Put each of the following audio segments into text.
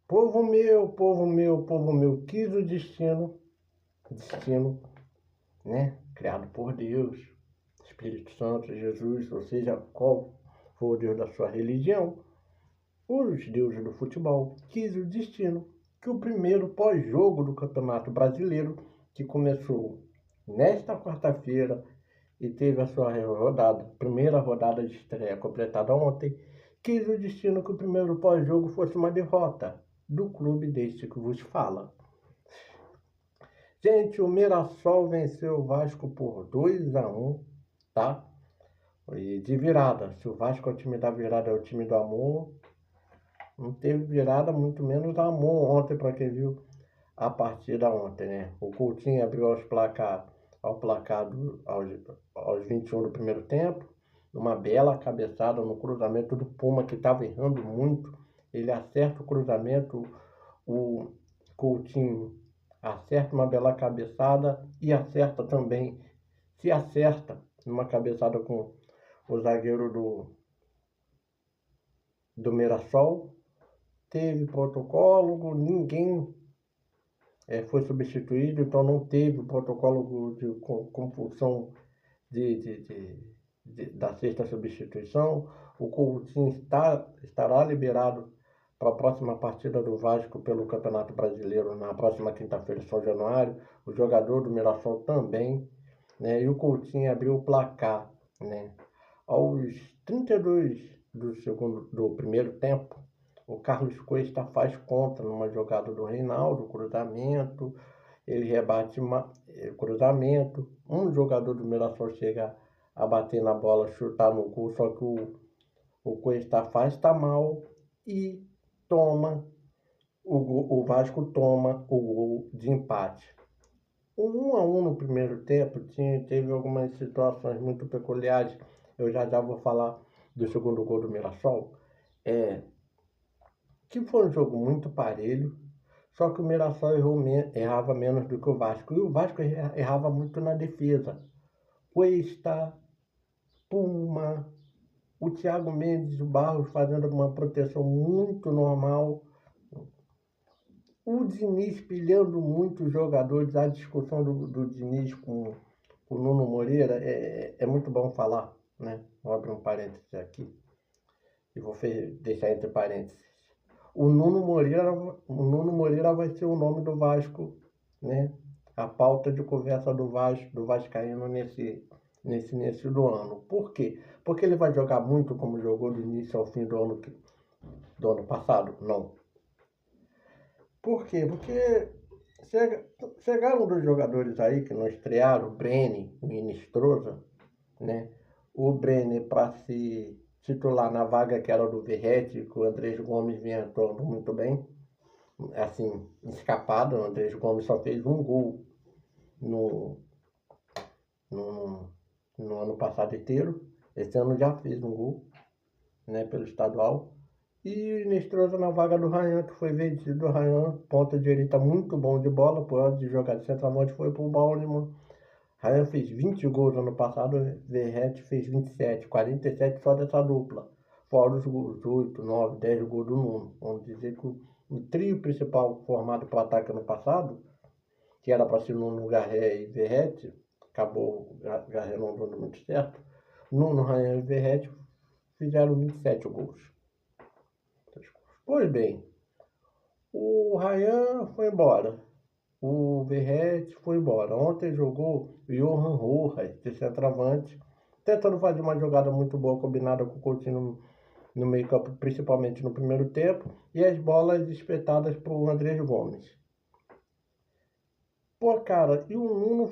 Povo meu, quis o destino, né, criado por Deus, Espírito Santo, Jesus, ou seja, qual for o Deus da sua religião, os deuses do futebol, quis o destino que o primeiro pós-jogo do Campeonato Brasileiro, que começou nesta quarta-feira e teve a sua primeira rodada de estreia completada ontem, quis o destino que o primeiro pós-jogo fosse uma derrota do clube deste que vos fala. Gente, o Mirassol venceu o Vasco por 2-1, tá? E de virada. Se o Vasco é o time da virada, é o time do amor. Não teve virada, muito menos amor ontem, para quem viu a partida ontem, né? O Coutinho abriu aos 21 do primeiro tempo, uma bela cabeçada no cruzamento do Puma, que estava errando muito. Ele acerta o cruzamento, o Coutinho acerta uma bela cabeçada e acerta também, se acerta numa cabeçada com o zagueiro do Mirassol. Teve protocolo, ninguém foi substituído, então não teve protocolo de compulsão da sexta substituição. O Coutinho estará liberado para a próxima partida do Vasco pelo Campeonato Brasileiro na próxima quinta-feira, São Januário. O jogador do Mirassol também, né? E o Coutinho abriu o placar, né? Aos 32 do primeiro tempo, o Carlos Cuesta faz contra numa jogada do Reinaldo, cruzamento, ele rebate cruzamento, um jogador do Mirassol chega a bater na bola, chutar no gol, só que o Cuesta faz mal e o Vasco toma o gol de empate. O 1-1 no primeiro tempo teve algumas situações muito peculiares. Eu já vou falar do segundo gol do Mirassol. Que foi um jogo muito parelho, só que o Mirassol errava menos do que o Vasco. E o Vasco errava muito na defesa. Cuesta, Puma, o Thiago Mendes e o Barros fazendo uma proteção muito normal. O Diniz pilhando muito os jogadores. A discussão do Diniz com o Nuno Moreira é muito bom falar, né? Vou abrir um parênteses aqui e vou deixar entre parênteses. O Nuno Moreira vai ser o nome do Vasco, né? A pauta de conversa do Vascaíno nesse início do ano. Por quê? Porque ele vai jogar muito como jogou do início ao fim do ano passado? Não. Por quê? Porque chegaram dos jogadores aí que não estrearam, o Brenner, o Inestrosa, né? O Brenner para se titular na vaga que era do Verratti, que o Andrés Gomes vinha atuando muito bem, assim, escapado. O Andrés Gomes só fez um gol no ano passado inteiro. Esse ano já fez um gol, né, pelo estadual. E o Inestrosa na vaga do Ryan, que foi vendido. O Ryan, ponta direita muito bom de bola, pode jogar de centroavante, foi pro Baltimore. Ryan fez 20 gols no ano passado, Verratti fez 27, 47 só dessa dupla. Fora os gols, 8, 9, 10 gols do Nuno. Vamos dizer que o trio principal formado para o ataque ano passado, que era para ser Nuno, Garré e Verratti, acabou Garré não dando muito certo. Nuno, Ryan e Verratti fizeram 27 gols. Pois bem, o Ryan foi embora. O Verratti foi embora. Ontem jogou o Johan Rojas, de centroavante, tentando fazer uma jogada muito boa combinada com o Coutinho no meio campo, principalmente no primeiro tempo, e as bolas espetadas para o Andrés Gomes. Pô, cara, e o Nuno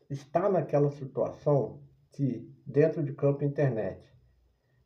está naquela situação de dentro de campo internet.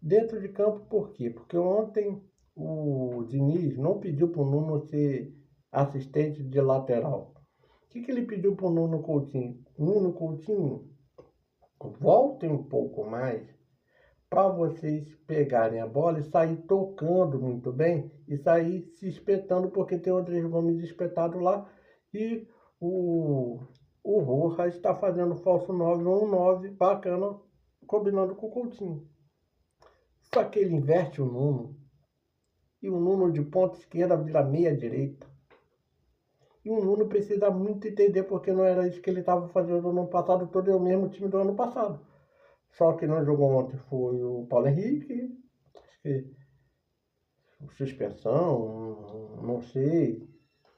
Dentro de campo por quê? Porque ontem o Diniz não pediu para o Nuno ser assistente de lateral. O que ele pediu para o Nuno Coutinho? Nuno Coutinho, voltem um pouco mais para vocês pegarem a bola e sair tocando muito bem e sair se espetando, porque tem o Andrés Gomes espetado lá e o Rojas está fazendo falso 9 ou um 9 bacana, combinando com o Coutinho. Só que ele inverte o Nuno. E o Nuno de ponta esquerda vira meia direita. E o Nuno precisa muito entender porque não era isso que ele estava fazendo no ano passado todo, é o mesmo time do ano passado. Só que não jogou ontem foi o Paulo Henrique, acho que suspensão, não sei,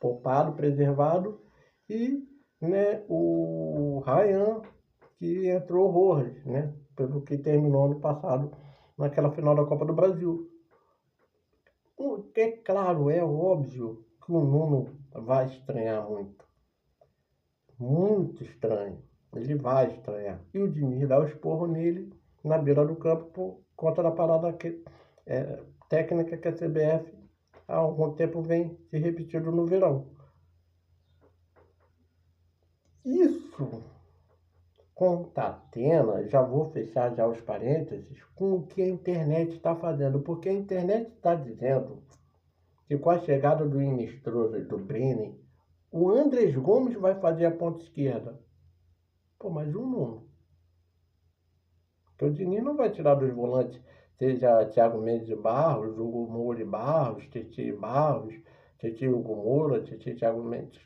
poupado, preservado, e né, o Ryan, que entrou horrores, né, pelo que terminou ano passado naquela final da Copa do Brasil. É claro, é óbvio que o Nuno vai estranhar muito. Muito estranho. Ele vai estranhar. E o Diniz dá o esporro nele na beira do campo por conta da parada técnica que a CBF há algum tempo vem se repetindo no verão. Isso contatena, já vou fechar já os parênteses, com o que a internet está fazendo. Porque a internet está dizendo que com a chegada do Inestrosa e do Brenner, o Andrés Gomes vai fazer a ponta esquerda. Pô, mas o Nuno. Porque o Diniz não vai tirar dos volantes, seja Thiago Mendes de Barros, Hugo Moura de Barros, Titi Barros, Titi Hugo Moura, Titi Thiago Mendes.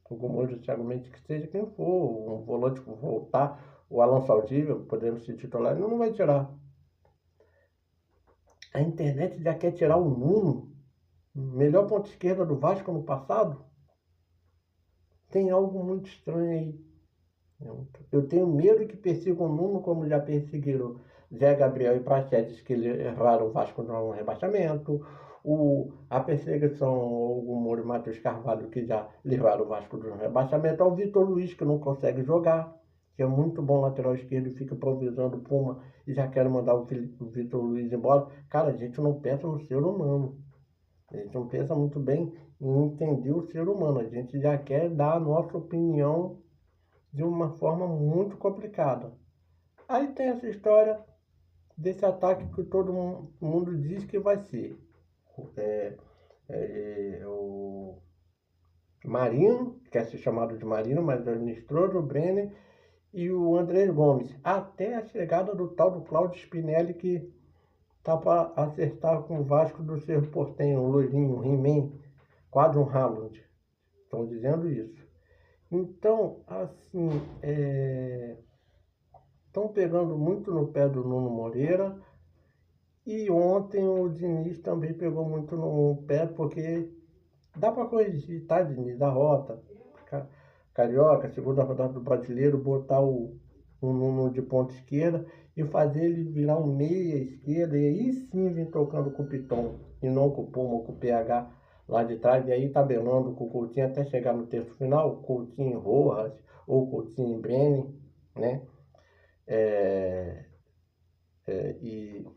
Hugo Moura, Thiago Mendes, que seja quem for, um volante que voltar, o Alan Saldívia, podendo ser titular, ele não vai tirar. A internet já quer tirar o Nuno, melhor ponta esquerda do Vasco no passado. Tem algo muito estranho aí. Eu tenho medo que persigam o Nuno como já perseguiram Zé Gabriel e Praxedes, que levaram o Vasco no rebaixamento. A perseguição ao Hugo Moura e Matheus Carvalho, que já levaram o Vasco no rebaixamento. Ao Vitor Luiz, que não consegue jogar, que é muito bom lateral esquerdo e fica improvisando Puma e já quer mandar o Vitor Luiz embora. Cara, a gente não pensa no ser humano. A gente não pensa muito bem em entender o ser humano. A gente já quer dar a nossa opinião de uma forma muito complicada. Aí tem essa história desse ataque que todo mundo diz que vai ser. O Marino, quer ser chamado de Marino, mas é o Nestroso, o Brenner e o Andrés Gomes. Até a chegada do tal do Cláudio Spinelli, que tá para acertar com o Vasco do Cerro Porteño, o loirinho, o He-Man, quase um Haaland. Estão dizendo isso. Então, assim, estão pegando muito no pé do Nuno Moreira. E ontem o Diniz também pegou muito no pé, porque dá para corrigir, tá, Diniz? Da rota. Carioca, segunda rodada do Brasileiro, botar o Nuno de ponta esquerda e fazer ele virar um meia esquerda. E aí sim vir tocando com o Piton e não com o Puma ou com o PH lá de trás. E aí tabelando com o Coutinho até chegar no terço final, Coutinho Rojas ou Coutinho Brenner, né? E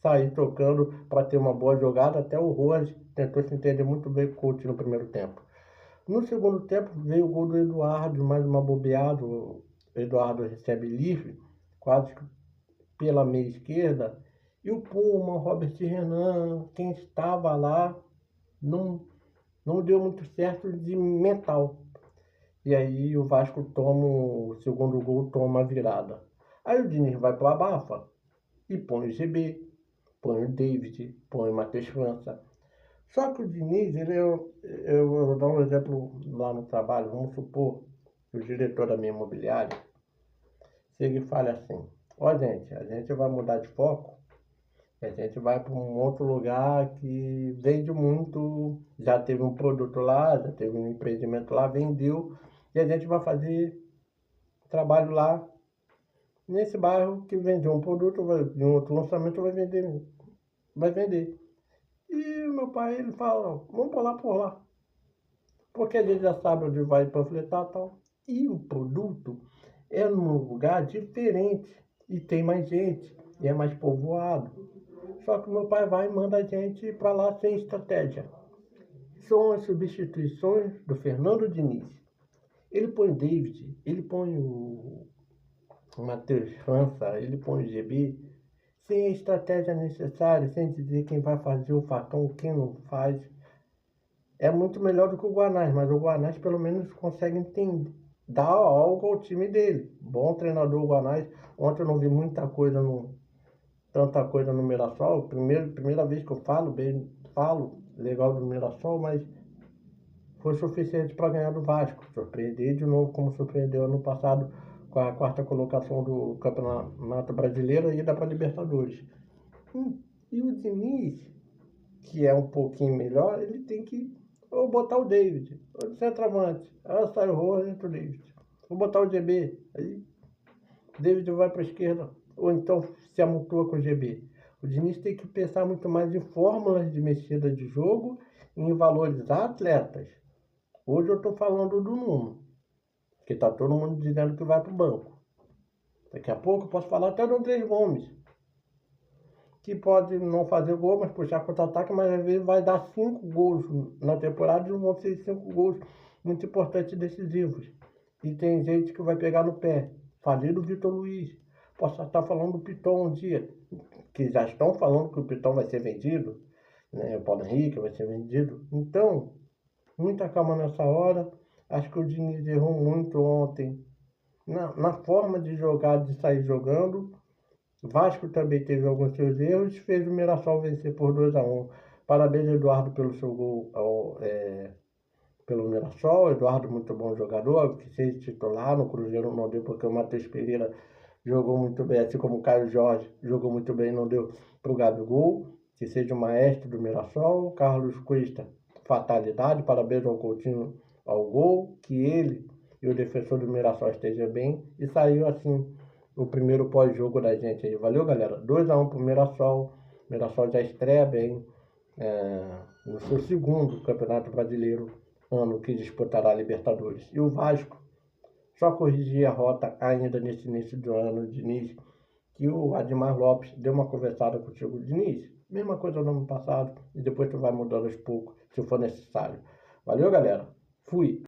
sair tocando para ter uma boa jogada. Até o Rojas tentou se entender muito bem com o Coutinho no primeiro tempo. No segundo tempo veio o gol do Eduardo, mais uma bobeada. O Eduardo recebe livre, quase pela meia esquerda. E o Puma, o Robert Renan, quem estava lá, não deu muito certo de mental. E aí o Vasco toma o segundo gol, toma a virada. Aí o Diniz vai para a abafa e põe o GB, põe o David, põe o Matheus França. Só que o Diniz, eu vou dar um exemplo lá no trabalho, vamos supor que o diretor da minha imobiliária, se ele fala assim, ó gente, a gente vai mudar de foco, a gente vai para um outro lugar que vende muito, já teve um produto lá, já teve um empreendimento lá, vendeu, e a gente vai fazer trabalho lá, nesse bairro que vendeu um produto, em outro lançamento vai vender. Vai vender. E o meu pai, ele fala, vamos pular por lá. Porque a gente já sabe onde vai panfletar e tal. E o produto é num lugar diferente. E tem mais gente. E é mais povoado. Só que o meu pai vai e manda a gente para lá sem estratégia. São as substituições do Fernando Diniz. Ele põe o David, ele põe o Matheus França, ele põe o GB, sem a estratégia necessária, sem dizer quem vai fazer o facão, quem não faz. É muito melhor do que o Guanás, mas o Guanás pelo menos consegue entender, dar algo ao time dele. Bom treinador o Guanás. Ontem eu não vi muita coisa tanta coisa no Mirassol. Primeira vez que eu falo legal do Mirassol, mas foi suficiente para ganhar do Vasco. Surpreender de novo, como surpreendeu ano passado com a quarta colocação do Campeonato Brasileiro e ida para Libertadores. E o Diniz, que é um pouquinho melhor, ele tem que ou botar o David, ou o centroavante. Aí sai o Rojas, entra o David. Ou botar o GB, aí o David vai para a esquerda, ou então se amontoa com o GB. O Diniz tem que pensar muito mais em fórmulas de mexida de jogo e em valorizar atletas. Hoje eu estou falando do Nuno, que está todo mundo dizendo que vai para o banco. Daqui a pouco eu posso falar até do Andrés Gomes, que pode não fazer gol, mas puxar contra-ataque, mas às vezes vai dar 5 gols na temporada e não vão ser 5 gols muito importantes e decisivos. E tem gente que vai pegar no pé. Falei do Vitor Luiz. Posso estar falando do Piton um dia, que já estão falando que o Piton vai ser vendido, né? O Paulo Henrique vai ser vendido. Então, muita calma nessa hora. Acho que o Diniz errou muito ontem na forma de jogar, de sair jogando. Vasco também teve alguns seus erros e fez o Mirassol vencer por 2-1. Parabéns, Eduardo, pelo seu gol pelo Mirassol. Eduardo, muito bom jogador, que seja titular. No Cruzeiro não deu porque o Matheus Pereira jogou muito bem, assim como o Caio Jorge jogou muito bem, não deu para o Gabigol. Que seja o maestro do Mirassol. Carlos Cuesta, fatalidade. Parabéns ao Coutinho ao gol. Que ele e o defensor do Mirassol estejam bem. E saiu assim o primeiro pós-jogo da gente aí. Valeu, galera. 2-1 pro Mirassol. O Mirassol já estreia bem no seu segundo Campeonato Brasileiro, ano que disputará a Libertadores. E o Vasco só corrigir a rota ainda nesse início do ano, Diniz, que o Admar Lopes deu uma conversada contigo, Diniz. Mesma coisa no ano passado, e depois tu vai mudando aos poucos, se for necessário. Valeu, galera. Fui.